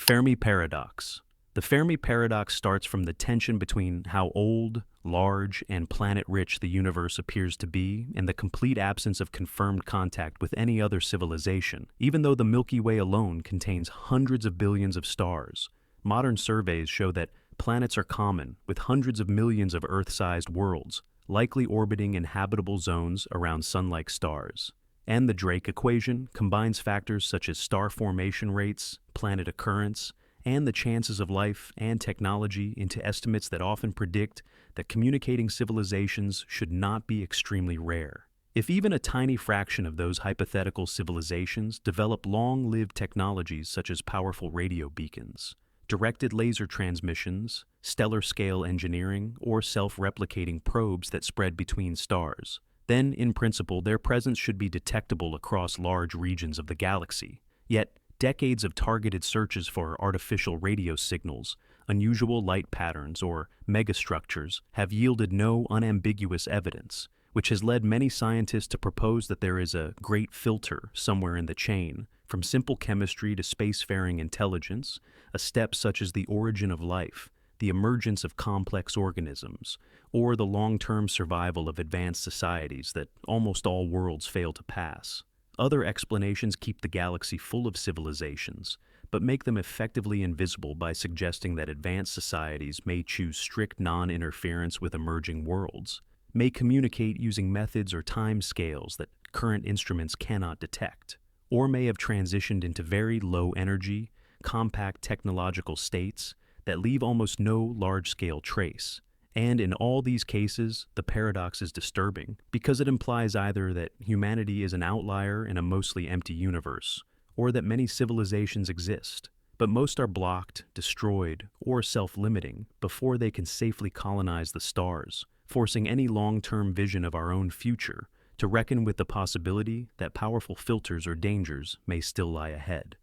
Fermi paradox. The Fermi paradox starts from the tension between how old, large, and planet-rich the universe appears to be and the complete absence of confirmed contact with any other civilization, even though the Milky Way alone contains hundreds of billions of stars. Modern surveys show that planets are common, with hundreds of millions of Earth-sized worlds, likely orbiting in habitable zones around sun-like stars. And the Drake equation combines factors such as star formation rates, planet occurrence, and the chances of life and technology into estimates that often predict that communicating civilizations should not be extremely rare. If even a tiny fraction of those hypothetical civilizations develop long-lived technologies such as powerful radio beacons, directed laser transmissions, stellar-scale engineering, or self-replicating probes that spread between stars, then, in principle, their presence should be detectable across large regions of the galaxy. Yet, decades of targeted searches for artificial radio signals, unusual light patterns, or megastructures have yielded no unambiguous evidence, which has led many scientists to propose that there is a great filter somewhere in the chain, from simple chemistry to spacefaring intelligence, a step such as the origin of life, the emergence of complex organisms, or the long-term survival of advanced societies that almost all worlds fail to pass. Other explanations keep the galaxy full of civilizations, but make them effectively invisible by suggesting that advanced societies may choose strict non-interference with emerging worlds, may communicate using methods or time scales that current instruments cannot detect, or may have transitioned into very low-energy, compact technological states that leave almost no large-scale trace. And in all these cases, the paradox is disturbing because it implies either that humanity is an outlier in a mostly empty universe, or that many civilizations exist, but most are blocked, destroyed, or self-limiting before they can safely colonize the stars, forcing any long-term vision of our own future to reckon with the possibility that powerful filters or dangers may still lie ahead.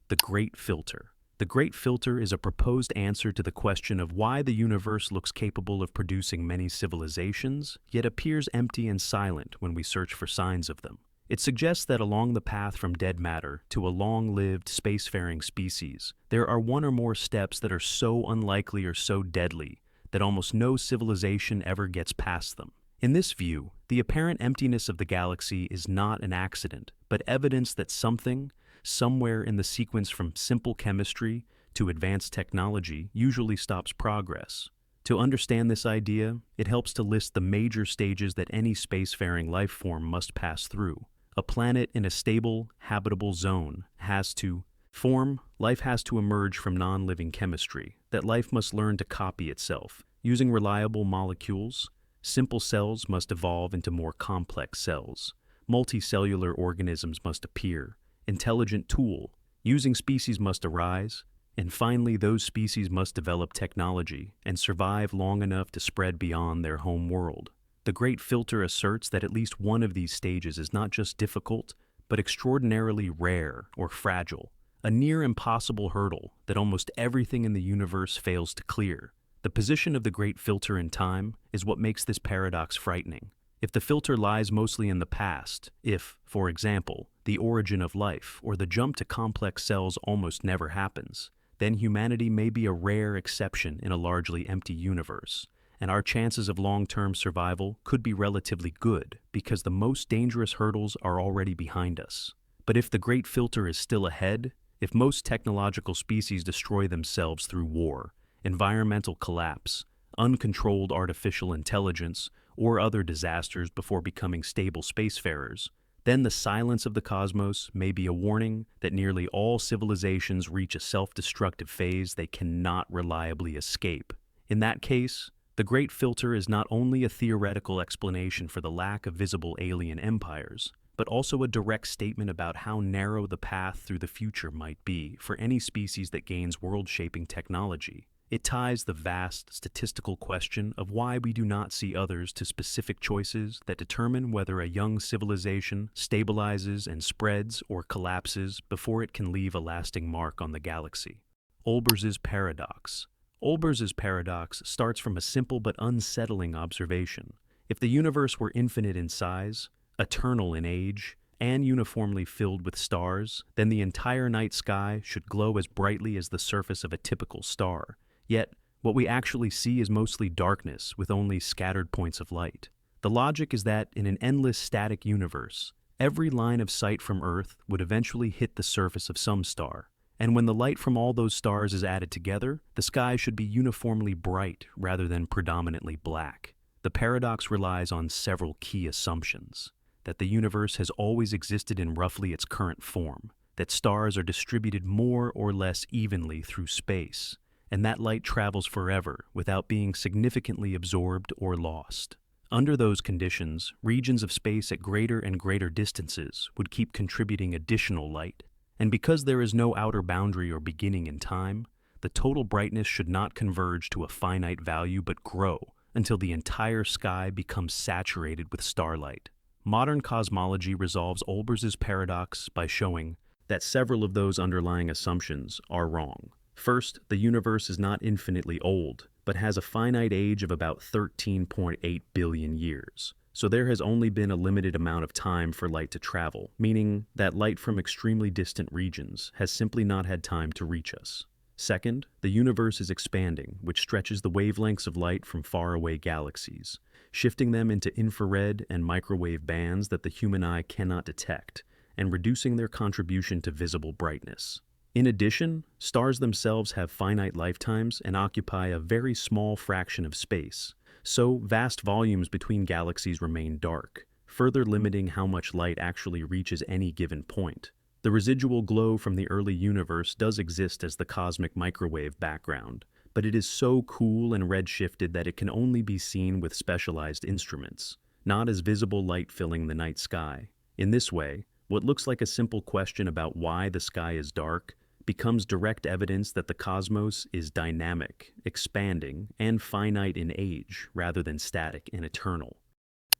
The Great Filter. The Great Filter is a proposed answer to the question of why the universe looks capable of producing many civilizations, yet appears empty and silent when we search for signs of them. It suggests that along the path from dead matter to a long-lived spacefaring species, there are one or more steps that are so unlikely or so deadly that almost no civilization ever gets past them. In this view, the apparent emptiness of the galaxy is not an accident, but evidence that something, somewhere in the sequence from simple chemistry to advanced technology, usually stops progress. To understand this idea, it helps to list the major stages that any spacefaring life form must pass through. A planet in a stable, habitable zone has to form, life has to emerge from non-living chemistry, that life must learn to copy itself. Using reliable molecules, simple cells must evolve into more complex cells. Multicellular organisms must appear. Intelligent tool, using species must arise, and finally those species must develop technology and survive long enough to spread beyond their home world. The Great Filter asserts that at least one of these stages is not just difficult, but extraordinarily rare or fragile, a near impossible hurdle that almost everything in the universe fails to clear. The position of the Great Filter in time is what makes this paradox frightening. If the filter lies mostly in the past, if, for example, the origin of life or the jump to complex cells almost never happens, then humanity may be a rare exception in a largely empty universe, and our chances of long-term survival could be relatively good because the most dangerous hurdles are already behind us. But if the Great Filter is still ahead, if most technological species destroy themselves through war, environmental collapse, uncontrolled artificial intelligence, or other disasters before becoming stable spacefarers, then the silence of the cosmos may be a warning that nearly all civilizations reach a self-destructive phase they cannot reliably escape. In that case, the Great Filter is not only a theoretical explanation for the lack of visible alien empires, but also a direct statement about how narrow the path through the future might be for any species that gains world-shaping technology. It ties the vast statistical question of why we do not see others to specific choices that determine whether a young civilization stabilizes and spreads or collapses before it can leave a lasting mark on the galaxy. Olbers' paradox. Olbers' paradox starts from a simple but unsettling observation. If the universe were infinite in size, eternal in age, and uniformly filled with stars, then the entire night sky should glow as brightly as the surface of a typical star. Yet, what we actually see is mostly darkness with only scattered points of light. The logic is that in an endless static universe, every line of sight from Earth would eventually hit the surface of some star. And when the light from all those stars is added together, the sky should be uniformly bright rather than predominantly black. The paradox relies on several key assumptions: that the universe has always existed in roughly its current form, that stars are distributed more or less evenly through space, and that light travels forever without being significantly absorbed or lost. Under those conditions, regions of space at greater and greater distances would keep contributing additional light. And because there is no outer boundary or beginning in time, the total brightness should not converge to a finite value but grow until the entire sky becomes saturated with starlight. Modern cosmology resolves Olbers' paradox by showing that several of those underlying assumptions are wrong. First, the universe is not infinitely old, but has a finite age of about 13.8 billion years. So there has only been a limited amount of time for light to travel, meaning that light from extremely distant regions has simply not had time to reach us. Second, the universe is expanding, which stretches the wavelengths of light from faraway galaxies, shifting them into infrared and microwave bands that the human eye cannot detect, and reducing their contribution to visible brightness. In addition, stars themselves have finite lifetimes and occupy a very small fraction of space, so vast volumes between galaxies remain dark, further limiting how much light actually reaches any given point. The residual glow from the early universe does exist as the cosmic microwave background, but it is so cool and redshifted that it can only be seen with specialized instruments, not as visible light filling the night sky. In this way, what looks like a simple question about why the sky is dark becomes direct evidence that the cosmos is dynamic, expanding, and finite in age rather than static and eternal.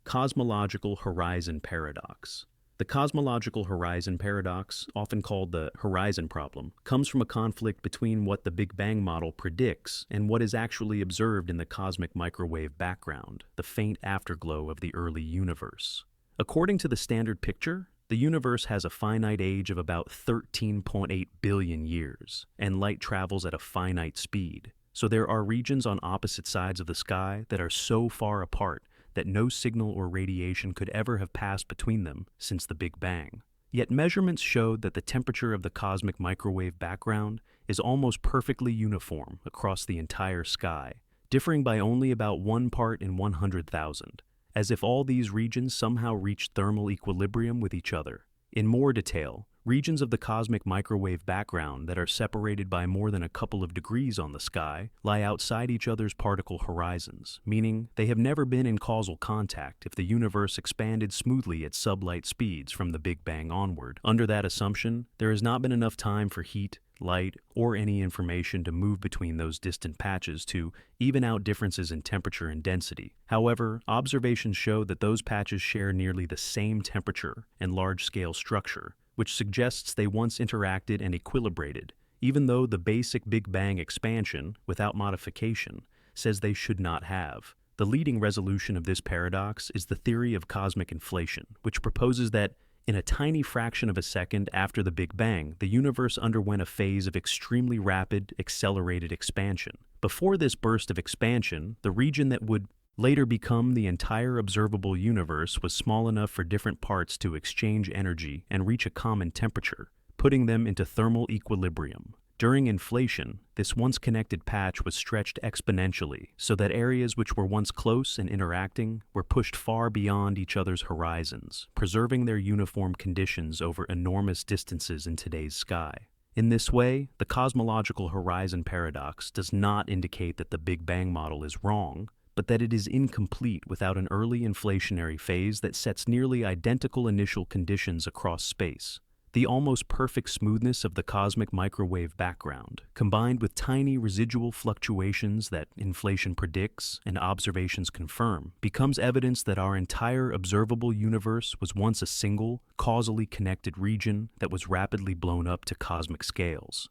Cosmological horizon paradox. The cosmological horizon paradox, often called the horizon problem, comes from a conflict between what the Big Bang model predicts and what is actually observed in the cosmic microwave background, the faint afterglow of the early universe. According to the standard picture, the universe has a finite age of about 13.8 billion years, and light travels at a finite speed. So there are regions on opposite sides of the sky that are so far apart that no signal or radiation could ever have passed between them since the Big Bang. Yet measurements showed that the temperature of the cosmic microwave background is almost perfectly uniform across the entire sky, differing by only about 1 part in 100,000. As if all these regions somehow reached thermal equilibrium with each other. In more detail, regions of the cosmic microwave background that are separated by more than a couple of degrees on the sky lie outside each other's particle horizons, meaning they have never been in causal contact if the universe expanded smoothly at sublight speeds from the Big Bang onward. Under that assumption, there has not been enough time for heat, light, or any information to move between those distant patches to even out differences in temperature and density. However, observations show that those patches share nearly the same temperature and large-scale structure, which suggests they once interacted and equilibrated, even though the basic Big Bang expansion, without modification, says they should not have. The leading resolution of this paradox is the theory of cosmic inflation, which proposes that in a tiny fraction of a second after the Big Bang, the universe underwent a phase of extremely rapid, accelerated expansion. Before this burst of expansion, the region that would later become the entire observable universe was small enough for different parts to exchange energy and reach a common temperature, putting them into thermal equilibrium. During inflation, this once connected patch was stretched exponentially so that areas which were once close and interacting were pushed far beyond each other's horizons, preserving their uniform conditions over enormous distances in today's sky. In this way, the cosmological horizon paradox does not indicate that the Big Bang model is wrong, but that it is incomplete without an early inflationary phase that sets nearly identical initial conditions across space. The almost perfect smoothness of the cosmic microwave background, combined with tiny residual fluctuations that inflation predicts and observations confirm, becomes evidence that our entire observable universe was once a single, causally connected region that was rapidly blown up to cosmic scales.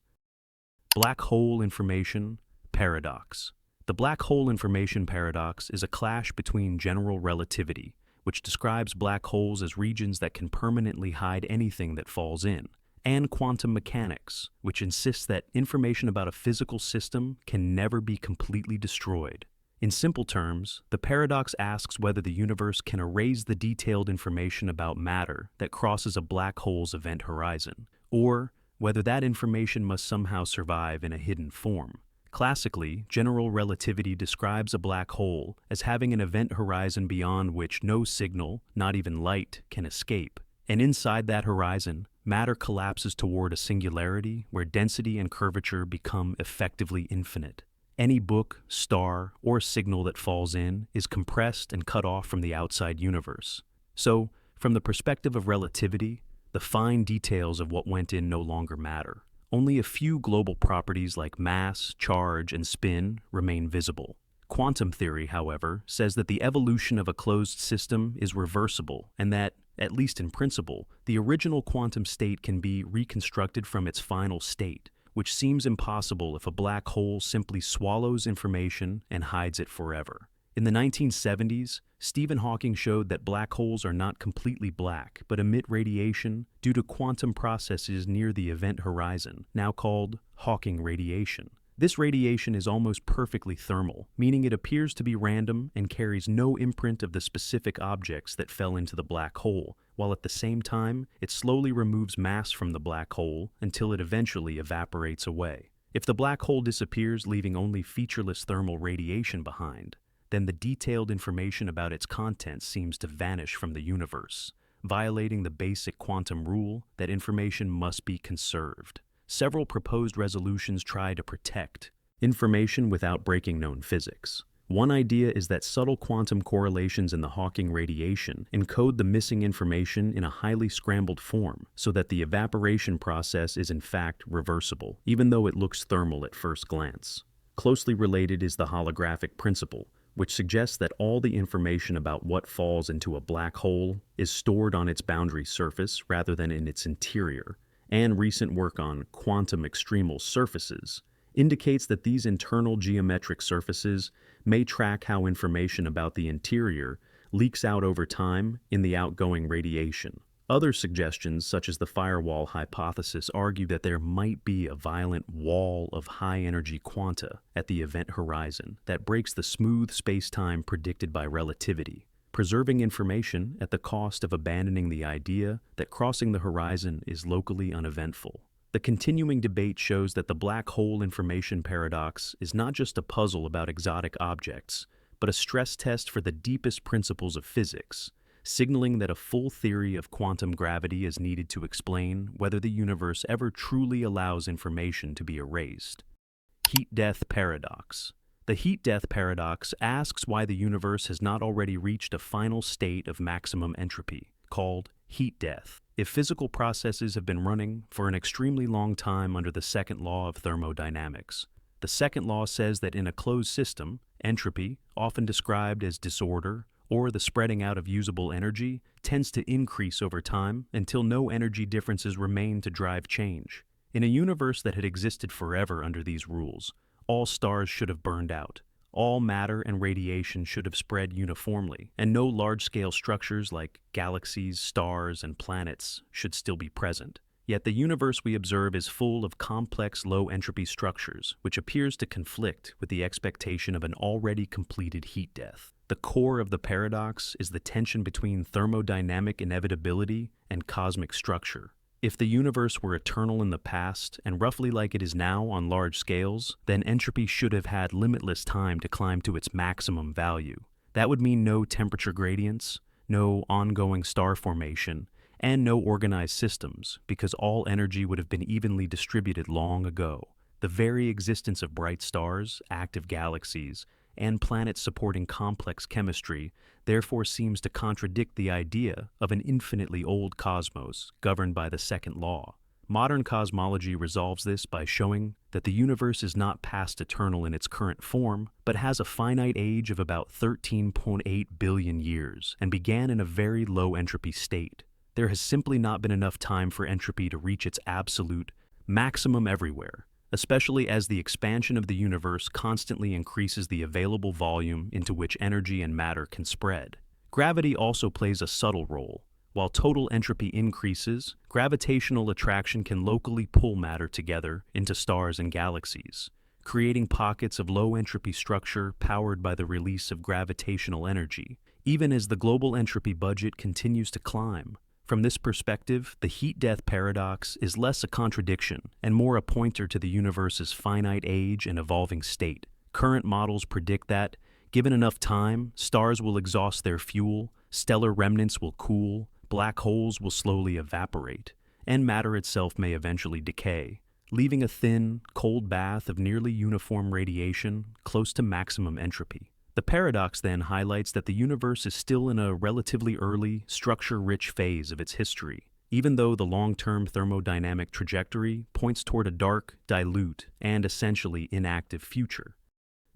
Black hole information paradox. The black hole information paradox is a clash between general relativity, which describes black holes as regions that can permanently hide anything that falls in, and quantum mechanics, which insists that information about a physical system can never be completely destroyed. In simple terms, the paradox asks whether the universe can erase the detailed information about matter that crosses a black hole's event horizon, or whether that information must somehow survive in a hidden form. Classically, general relativity describes a black hole as having an event horizon beyond which no signal, not even light, can escape. And inside that horizon, matter collapses toward a singularity where density and curvature become effectively infinite. Any book, star, or signal that falls in is compressed and cut off from the outside universe. So, from the perspective of relativity, the fine details of what went in no longer matter. Only a few global properties like mass, charge, and spin remain visible. Quantum theory, however, says that the evolution of a closed system is reversible and that, at least in principle, the original quantum state can be reconstructed from its final state, which seems impossible if a black hole simply swallows information and hides it forever. In the 1970s, Stephen Hawking showed that black holes are not completely black, but emit radiation due to quantum processes near the event horizon, now called Hawking radiation. This radiation is almost perfectly thermal, meaning it appears to be random and carries no imprint of the specific objects that fell into the black hole, while at the same time, it slowly removes mass from the black hole until it eventually evaporates away. If the black hole disappears, leaving only featureless thermal radiation behind, then the detailed information about its contents seems to vanish from the universe, violating the basic quantum rule that information must be conserved. Several proposed resolutions try to protect information without breaking known physics. One idea is that subtle quantum correlations in the Hawking radiation encode the missing information in a highly scrambled form so that the evaporation process is in fact reversible, even though it looks thermal at first glance. Closely related is the holographic principle, which suggests that all the information about what falls into a black hole is stored on its boundary surface rather than in its interior, and recent work on quantum extremal surfaces indicates that these internal geometric surfaces may track how information about the interior leaks out over time in the outgoing radiation. Other suggestions, such as the firewall hypothesis, argue that there might be a violent wall of high-energy quanta at the event horizon that breaks the smooth space-time predicted by relativity, preserving information at the cost of abandoning the idea that crossing the horizon is locally uneventful. The continuing debate shows that the black hole information paradox is not just a puzzle about exotic objects, but a stress test for the deepest principles of physics, signaling that a full theory of quantum gravity is needed to explain whether the universe ever truly allows information to be erased. Heat-death paradox. The heat-death paradox asks why the universe has not already reached a final state of maximum entropy, called heat death, if physical processes have been running for an extremely long time under the second law of thermodynamics. The second law says that in a closed system, entropy, often described as disorder or the spreading out of usable energy, tends to increase over time until no energy differences remain to drive change. In a universe that had existed forever under these rules, all stars should have burned out. All matter and radiation should have spread uniformly, and no large-scale structures like galaxies, stars, and planets should still be present. Yet the universe we observe is full of complex low-entropy structures, which appears to conflict with the expectation of an already completed heat death. The core of the paradox is the tension between thermodynamic inevitability and cosmic structure. If the universe were eternal in the past and roughly like it is now on large scales, then entropy should have had limitless time to climb to its maximum value. That would mean no temperature gradients, no ongoing star formation, and no organized systems, because all energy would have been evenly distributed long ago. The very existence of bright stars, active galaxies, and planets supporting complex chemistry therefore seems to contradict the idea of an infinitely old cosmos governed by the second law. Modern cosmology resolves this by showing that the universe is not past eternal in its current form, but has a finite age of about 13.8 billion years and began in a very low entropy state. There has simply not been enough time for entropy to reach its absolute maximum everywhere, especially as the expansion of the universe constantly increases the available volume into which energy and matter can spread. Gravity also plays a subtle role. While total entropy increases, gravitational attraction can locally pull matter together into stars and galaxies, creating pockets of low entropy structure powered by the release of gravitational energy, even as the global entropy budget continues to climb. From this perspective, the heat-death paradox is less a contradiction and more a pointer to the universe's finite age and evolving state. Current models predict that, given enough time, stars will exhaust their fuel, stellar remnants will cool, black holes will slowly evaporate, and matter itself may eventually decay, leaving a thin, cold bath of nearly uniform radiation close to maximum entropy. The paradox then highlights that the universe is still in a relatively early, structure-rich phase of its history, even though the long-term thermodynamic trajectory points toward a dark, dilute, and essentially inactive future.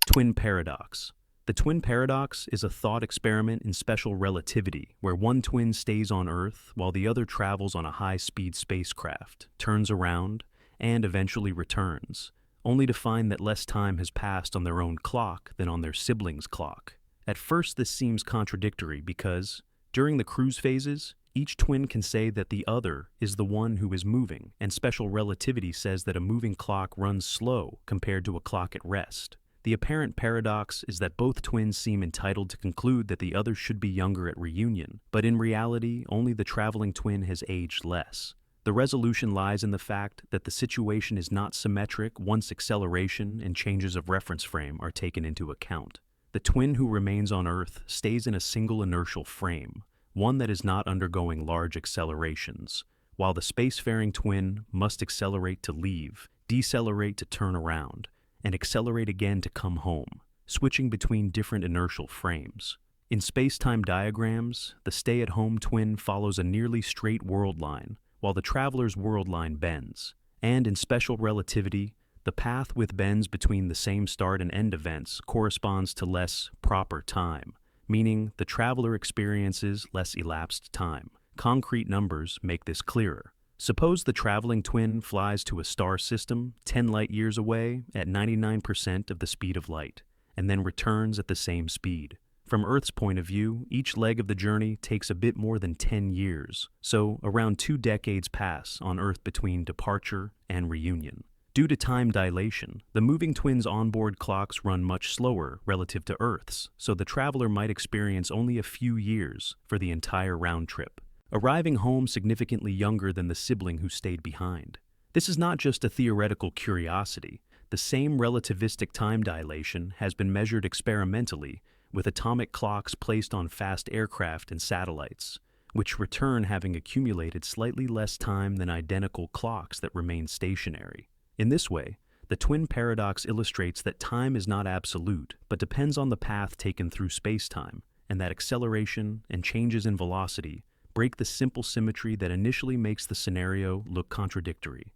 Twin paradox. The twin paradox is a thought experiment in special relativity where one twin stays on Earth while the other travels on a high-speed spacecraft, turns around, and eventually returns, only to find that less time has passed on their own clock than on their siblings' clock. At first, this seems contradictory because, during the cruise phases, each twin can say that the other is the one who is moving, and special relativity says that a moving clock runs slow compared to a clock at rest. The apparent paradox is that both twins seem entitled to conclude that the other should be younger at reunion, but in reality, only the traveling twin has aged less. The resolution lies in the fact that the situation is not symmetric once acceleration and changes of reference frame are taken into account. The twin who remains on Earth stays in a single inertial frame, one that is not undergoing large accelerations, while the spacefaring twin must accelerate to leave, decelerate to turn around, and accelerate again to come home, switching between different inertial frames. In space-time diagrams, the stay-at-home twin follows a nearly straight world line, while the traveler's world line bends. And in special relativity, the path with bends between the same start and end events corresponds to less proper time, meaning the traveler experiences less elapsed time. Concrete numbers make this clearer. Suppose the traveling twin flies to a star system 10 light-years away at 99% of the speed of light, and then returns at the same speed. From Earth's point of view, each leg of the journey takes a bit more than 10 years, so around 2 decades pass on Earth between departure and reunion. Due to time dilation, the moving twin's onboard clocks run much slower relative to Earth's, so the traveler might experience only a few years for the entire round trip, arriving home significantly younger than the sibling who stayed behind. This is not just a theoretical curiosity. The same relativistic time dilation has been measured experimentally with atomic clocks placed on fast aircraft and satellites, which return having accumulated slightly less time than identical clocks that remain stationary. In this way, the twin paradox illustrates that time is not absolute, but depends on the path taken through spacetime, and that acceleration and changes in velocity break the simple symmetry that initially makes the scenario look contradictory.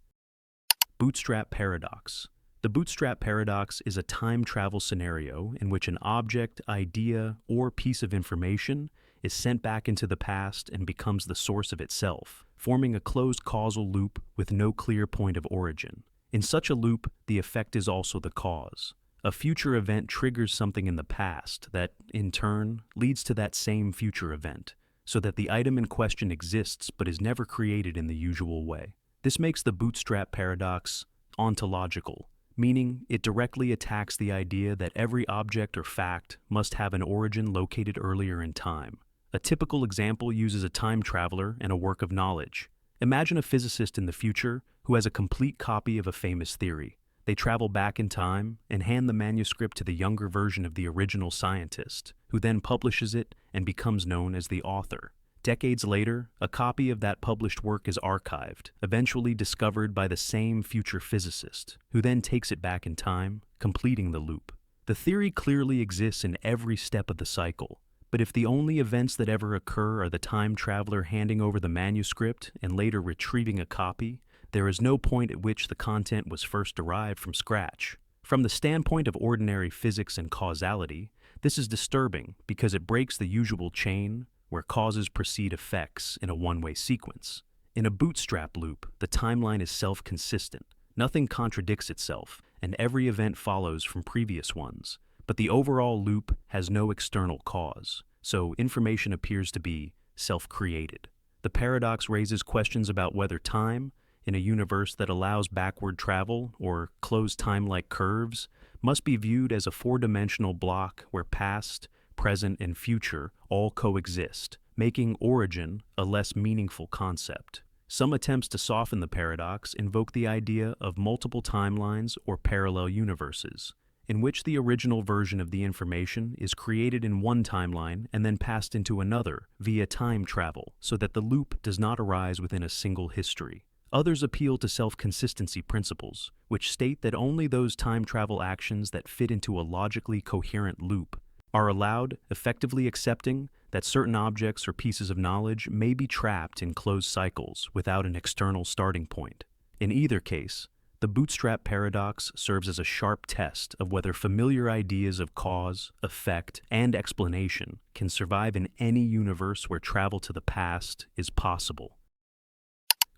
Bootstrap paradox. The Bootstrap paradox is a time travel scenario in which an object, idea, or piece of information is sent back into the past and becomes the source of itself, forming a closed causal loop with no clear point of origin. In such a loop, the effect is also the cause. A future event triggers something in the past that, in turn, leads to that same future event, so that the item in question exists but is never created in the usual way. This makes the Bootstrap paradox ontological, meaning it directly attacks the idea that every object or fact must have an origin located earlier in time. A typical example uses a time traveler and a work of knowledge. Imagine a physicist in the future who has a complete copy of a famous theory. They travel back in time and hand the manuscript to the younger version of the original scientist, who then publishes it and becomes known as the author. Decades later, a copy of that published work is archived, eventually discovered by the same future physicist, who then takes it back in time, completing the loop. The theory clearly exists in every step of the cycle, but if the only events that ever occur are the time traveler handing over the manuscript and later retrieving a copy, there is no point at which the content was first derived from scratch. From the standpoint of ordinary physics and causality, this is disturbing because it breaks the usual chain where causes precede effects in a one-way sequence. In a bootstrap loop, the timeline is self-consistent. Nothing contradicts itself, and every event follows from previous ones. But the overall loop has no external cause, so information appears to be self-created. The paradox raises questions about whether time, in a universe that allows backward travel or closed time-like curves, must be viewed as a four-dimensional block where past, present, and future all coexist, making origin a less meaningful concept. Some attempts to soften the paradox invoke the idea of multiple timelines or parallel universes, in which the original version of the information is created in one timeline and then passed into another via time travel, so that the loop does not arise within a single history. Others appeal to self-consistency principles, which state that only those time travel actions that fit into a logically coherent loop are allowed, effectively accepting that certain objects or pieces of knowledge may be trapped in closed cycles without an external starting point. In either case, the Bootstrap paradox serves as a sharp test of whether familiar ideas of cause, effect, and explanation can survive in any universe where travel to the past is possible.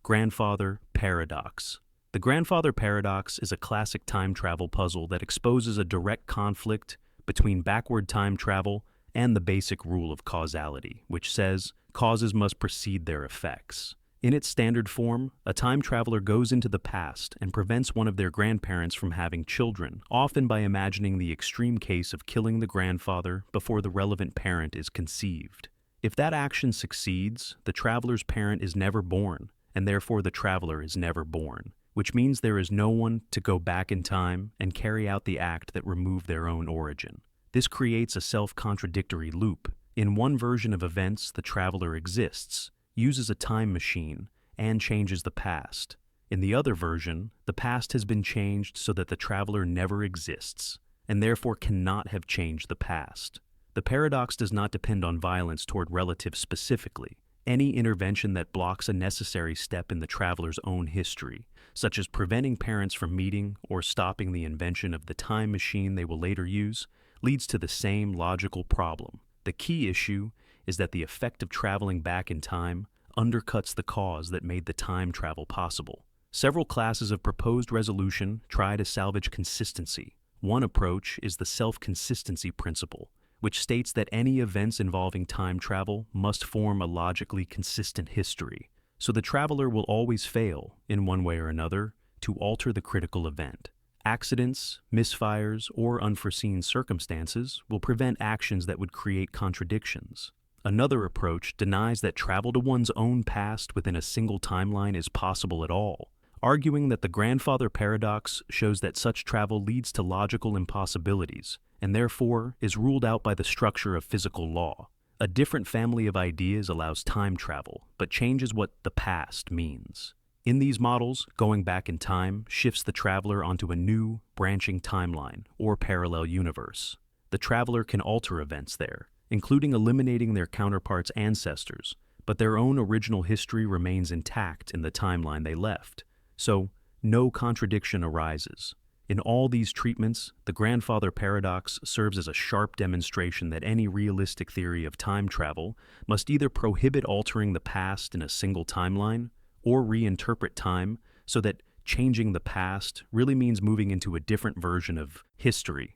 Grandfather paradox. The grandfather paradox is a classic time travel puzzle that exposes a direct conflict between backward time travel and the basic rule of causality, which says causes must precede their effects. In its standard form, a time traveler goes into the past and prevents one of their grandparents from having children, often by imagining the extreme case of killing the grandfather before the relevant parent is conceived. If that action succeeds, the traveler's parent is never born, and therefore the traveler is never born, which means there is no one to go back in time and carry out the act that removed their own origin. This creates a self-contradictory loop. In one version of events, the traveler exists, uses a time machine, and changes the past. In the other version, the past has been changed so that the traveler never exists, and therefore cannot have changed the past. The paradox does not depend on violence toward relatives specifically. Any intervention that blocks a necessary step in the traveler's own history, such as preventing parents from meeting or stopping the invention of the time machine they will later use, leads to the same logical problem. The key issue is that the effect of traveling back in time undercuts the cause that made the time travel possible. Several classes of proposed resolution try to salvage consistency. One approach is the self-consistency principle, which states that any events involving time travel must form a logically consistent history, so the traveler will always fail, in one way or another, to alter the critical event. Accidents, misfires, or unforeseen circumstances will prevent actions that would create contradictions. Another approach denies that travel to one's own past within a single timeline is possible at all, arguing that the grandfather paradox shows that such travel leads to logical impossibilities, and therefore is ruled out by the structure of physical law. A different family of ideas allows time travel, but changes what the past means. In these models, going back in time shifts the traveler onto a new, branching timeline or parallel universe. The traveler can alter events there, including eliminating their counterparts' ancestors, but their own original history remains intact in the timeline they left, so no contradiction arises. In all these treatments, the grandfather paradox serves as a sharp demonstration that any realistic theory of time travel must either prohibit altering the past in a single timeline or reinterpret time so that changing the past really means moving into a different version of history.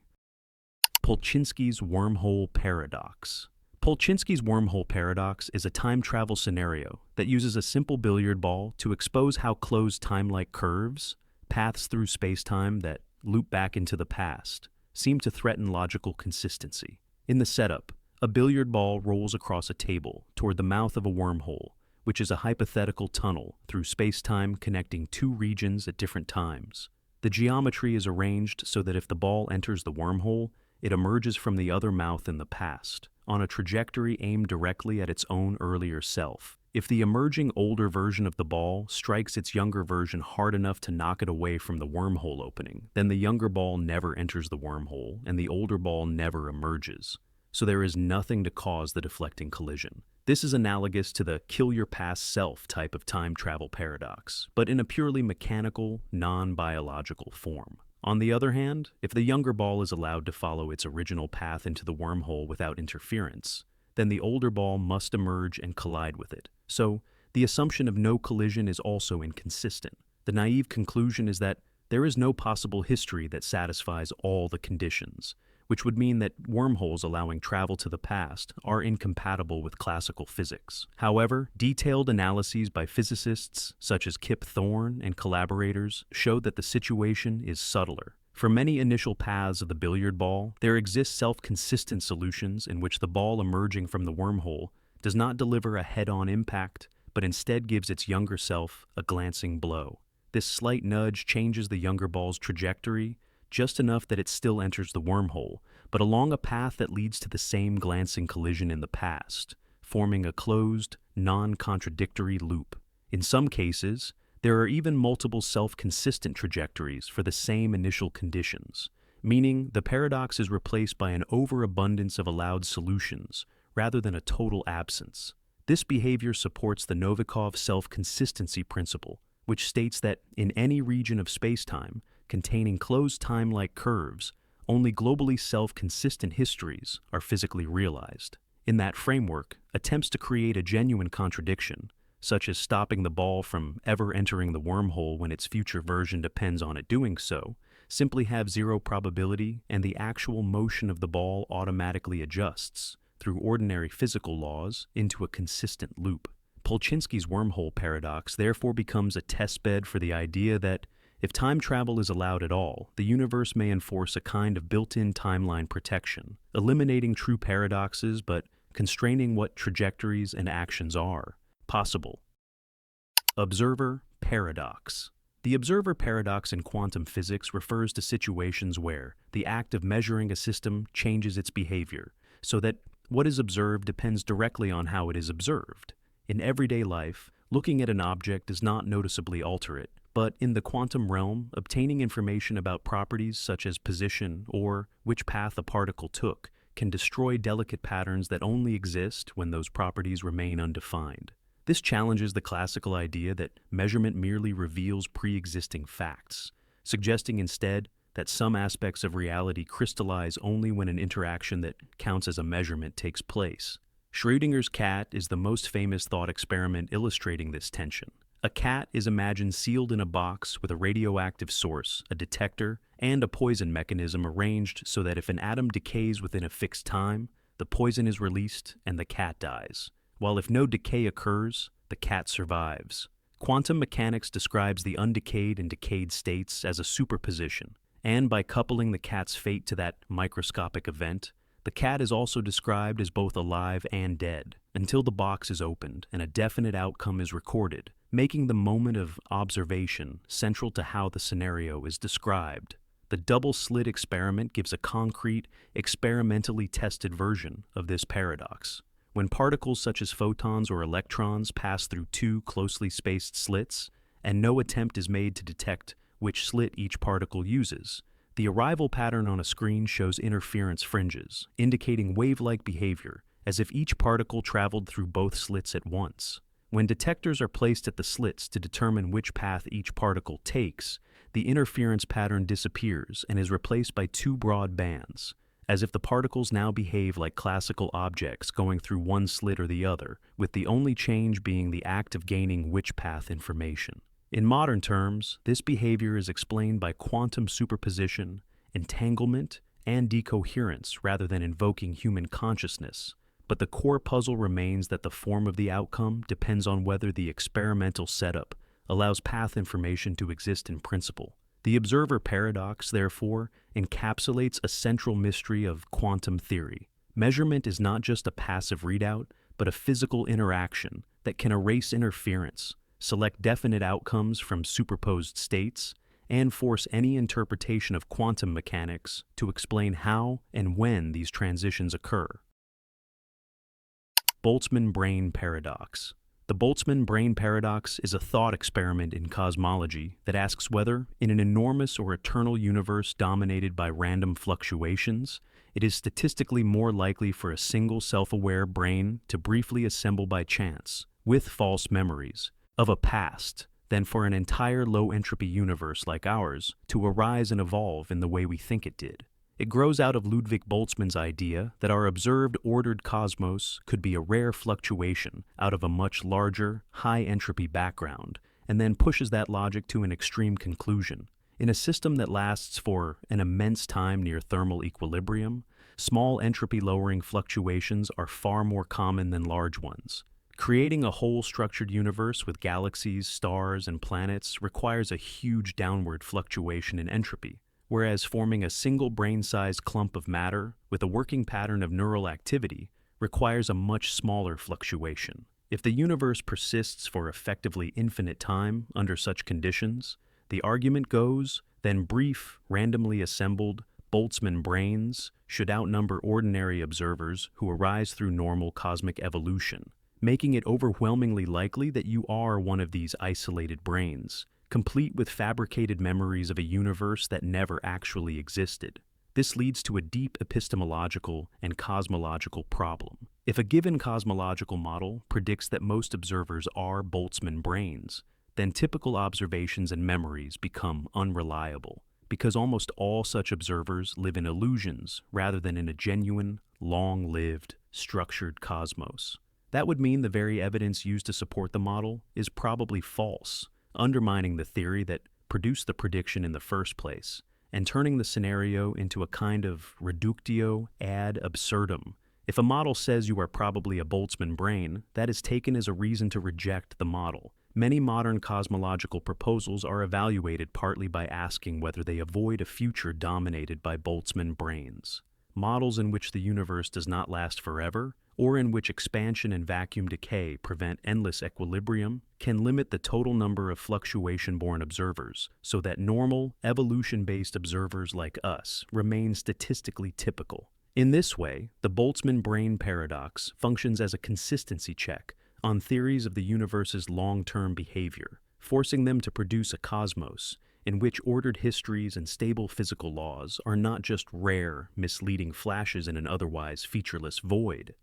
Polchinski's wormhole paradox. Polchinski's wormhole paradox is a time travel scenario that uses a simple billiard ball to expose how closed time-like curves, paths through space-time that loop back into the past, seem to threaten logical consistency. In the setup, a billiard ball rolls across a table toward the mouth of a wormhole, which is a hypothetical tunnel through space-time connecting two regions at different times. The geometry is arranged so that if the ball enters the wormhole, it emerges from the other mouth in the past, on a trajectory aimed directly at its own earlier self. If the emerging older version of the ball strikes its younger version hard enough to knock it away from the wormhole opening, then the younger ball never enters the wormhole and the older ball never emerges. So there is nothing to cause the deflecting collision. This is analogous to the kill your past self type of time travel paradox, but in a purely mechanical, non-biological form. On the other hand, if the younger ball is allowed to follow its original path into the wormhole without interference, then the older ball must emerge and collide with it. So, the assumption of no collision is also inconsistent. The naive conclusion is that there is no possible history that satisfies all the conditions, which would mean that wormholes allowing travel to the past are incompatible with classical physics. However, detailed analyses by physicists such as Kip Thorne and collaborators show that the situation is subtler. For many initial paths of the billiard ball, there exist self-consistent solutions in which the ball emerging from the wormhole does not deliver a head-on impact, but instead gives its younger self a glancing blow. This slight nudge changes the younger ball's trajectory just enough that it still enters the wormhole, but along a path that leads to the same glancing collision in the past, forming a closed, non-contradictory loop. In some cases, there are even multiple self-consistent trajectories for the same initial conditions, meaning the paradox is replaced by an overabundance of allowed solutions rather than a total absence. This behavior supports the Novikov self-consistency principle, which states that in any region of spacetime containing closed time-like curves, only globally self-consistent histories are physically realized. In that framework, attempts to create a genuine contradiction, such as stopping the ball from ever entering the wormhole when its future version depends on it doing so, simply have zero probability, and the actual motion of the ball automatically adjusts, through ordinary physical laws, into a consistent loop. Polchinski's wormhole paradox therefore becomes a testbed for the idea that if time travel is allowed at all, the universe may enforce a kind of built-in timeline protection, eliminating true paradoxes but constraining what trajectories and actions are possible. Observer paradox. The observer paradox in quantum physics refers to situations where the act of measuring a system changes its behavior, so that what is observed depends directly on how it is observed. In everyday life, looking at an object does not noticeably alter it, but in the quantum realm, obtaining information about properties such as position or which path a particle took can destroy delicate patterns that only exist when those properties remain undefined. This challenges the classical idea that measurement merely reveals pre-existing facts, suggesting instead that some aspects of reality crystallize only when an interaction that counts as a measurement takes place. Schrödinger's cat is the most famous thought experiment illustrating this tension. A cat is imagined sealed in a box with a radioactive source, a detector, and a poison mechanism arranged so that if an atom decays within a fixed time, the poison is released and the cat dies, while if no decay occurs, the cat survives. Quantum mechanics describes the undecayed and decayed states as a superposition, and by coupling the cat's fate to that microscopic event, the cat is also described as both alive and dead, until the box is opened and a definite outcome is recorded, making the moment of observation central to how the scenario is described. The double-slit experiment gives a concrete, experimentally tested version of this paradox. When particles such as photons or electrons pass through two closely spaced slits, and no attempt is made to detect which slit each particle uses, the arrival pattern on a screen shows interference fringes, indicating wave-like behavior, as if each particle traveled through both slits at once. When detectors are placed at the slits to determine which path each particle takes, the interference pattern disappears and is replaced by two broad bands, as if the particles now behave like classical objects going through one slit or the other, with the only change being the act of gaining which path information. In modern terms, this behavior is explained by quantum superposition, entanglement, and decoherence rather than invoking human consciousness, but the core puzzle remains that the form of the outcome depends on whether the experimental setup allows path information to exist in principle. The observer paradox, therefore, encapsulates a central mystery of quantum theory. Measurement is not just a passive readout, but a physical interaction that can erase interference, select definite outcomes from superposed states, and force any interpretation of quantum mechanics to explain how and when these transitions occur. Boltzmann brain paradox. The Boltzmann brain paradox is a thought experiment in cosmology that asks whether, in an enormous or eternal universe dominated by random fluctuations, it is statistically more likely for a single self-aware brain to briefly assemble by chance, with false memories, of a past than for an entire low-entropy universe like ours to arise and evolve in the way we think it did. It grows out of Ludwig Boltzmann's idea that our observed ordered cosmos could be a rare fluctuation out of a much larger, high-entropy background, and then pushes that logic to an extreme conclusion. In a system that lasts for an immense time near thermal equilibrium, small entropy-lowering fluctuations are far more common than large ones. Creating a whole structured universe with galaxies, stars, and planets requires a huge downward fluctuation in entropy, whereas forming a single brain-sized clump of matter with a working pattern of neural activity requires a much smaller fluctuation. If the universe persists for effectively infinite time under such conditions, the argument goes, then brief, randomly assembled Boltzmann brains should outnumber ordinary observers who arise through normal cosmic evolution, making it overwhelmingly likely that you are one of these isolated brains, complete with fabricated memories of a universe that never actually existed. This leads to a deep epistemological and cosmological problem. If a given cosmological model predicts that most observers are Boltzmann brains, then typical observations and memories become unreliable, because almost all such observers live in illusions rather than in a genuine, long-lived, structured cosmos. That would mean the very evidence used to support the model is probably false, undermining the theory that produced the prediction in the first place, and turning the scenario into a kind of reductio ad absurdum. If a model says you are probably a Boltzmann brain, that is taken as a reason to reject the model. Many modern cosmological proposals are evaluated partly by asking whether they avoid a future dominated by Boltzmann brains. Models in which the universe does not last forever, or in which expansion and vacuum decay prevent endless equilibrium, can limit the total number of fluctuation-born observers so that normal, evolution-based observers like us remain statistically typical. In this way, the Boltzmann brain paradox functions as a consistency check on theories of the universe's long-term behavior, forcing them to produce a cosmos in which ordered histories and stable physical laws are not just rare, misleading flashes in an otherwise featureless void.